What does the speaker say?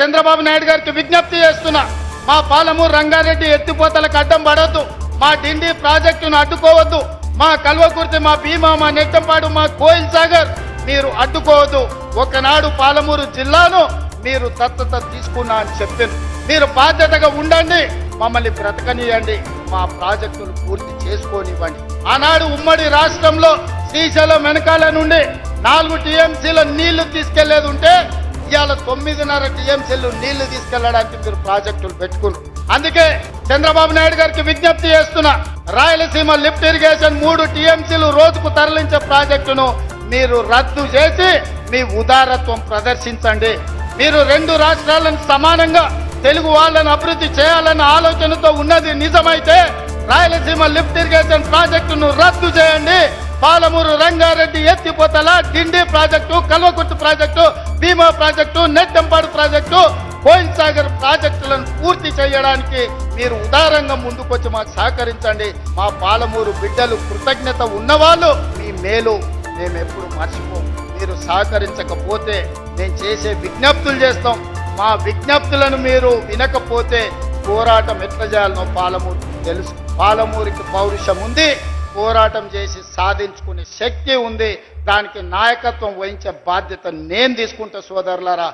చంద్రబాబు నాయుడు గారికి విజ్ఞప్తి చేస్తున్నా, మా పాలమూరు రంగారెడ్డి ఎత్తిపోతలకు అడ్డం పడవద్దు, మా డిండి ప్రాజెక్టును అడ్డుకోవద్దు, మా కల్వకుర్తి, మా భీమా, మా నెట్టంపాడు, మా కోయిల్ సాగర్ మీరు అడ్డుకోవద్దు. ఒకనాడు పాలమూరు జిల్లాను మీరు దత్తత తీసుకున్నా అని చెప్పింది. మీరు బాధ్యతగా ఉండండి, మమ్మల్ని బ్రతకనియండి, మా ప్రాజెక్టులు పూర్తి చేసుకోనివ్వండి. ఆనాడు ఉమ్మడి రాష్ట్రంలో శ్రీశైలం వెనకాల నుండి 4 టీఎంసీల నీళ్లు తీసుకెళ్లేది ఉంటే ఇవాళ 9.5 టీఎంసీలు నీళ్లు తీసుకెళ్లడానికి మీరు ప్రాజెక్టులు పెట్టుకున్నారు. అందుకే చంద్రబాబు నాయుడు గారికి విజ్ఞప్తి చేస్తున్నా, రాయలసీమ లిఫ్ట్ ఇరిగేషన్ 3 టీఎంసీలు రోజుకు తరలించే ప్రాజెక్టును మీరు రద్దు చేసి మీ ఉదారత్వం ప్రదర్శించండి. మీరు 2 రాష్ట్రాలను సమానంగా తెలుగు వాళ్ళని అభివృద్ధి చేయాలన్న ఆలోచనతో ఉన్నది నిజమైతే రాయలసీమ లిఫ్ట్ ఇరిగేషన్ ప్రాజెక్టును రద్దు చేయండి. పాలమూరు రంగారెడ్డి ఎత్తిపోతల డిండి ప్రాజెక్టు, కల్వకుర్తి ప్రాజెక్టు, భీమా ప్రాజెక్టు, నెట్టంపాడు ప్రాజెక్టు, కోయిల్ సాగర్ ప్రాజెక్టులను పూర్తి చేయడానికి మీరు ఉదారంగా ముందుకొచ్చి మాకు సహకరించండి. మా పాలమూరు బిడ్డలు కృతజ్ఞత ఉన్నవాళ్ళు మీ మేలు మేము ఎప్పుడు మర్చిపోం. మీరు సహకరించకపోతే మేము చేసే విజ్ఞప్తులు చేస్తాం. మా విజ్ఞప్తులను మీరు వినకపోతే పోరాటం ఎట్లా చేయాలనో పాలమూరు తెలుసు. పాలమూరికి పౌరుషం ఉంది, పోరాటం చేసి సాధించుకునే శక్తి ఉంది. దానికి నాయకత్వం వహించే బాధ్యత నేను తీసుకుంటా సోదరులారా.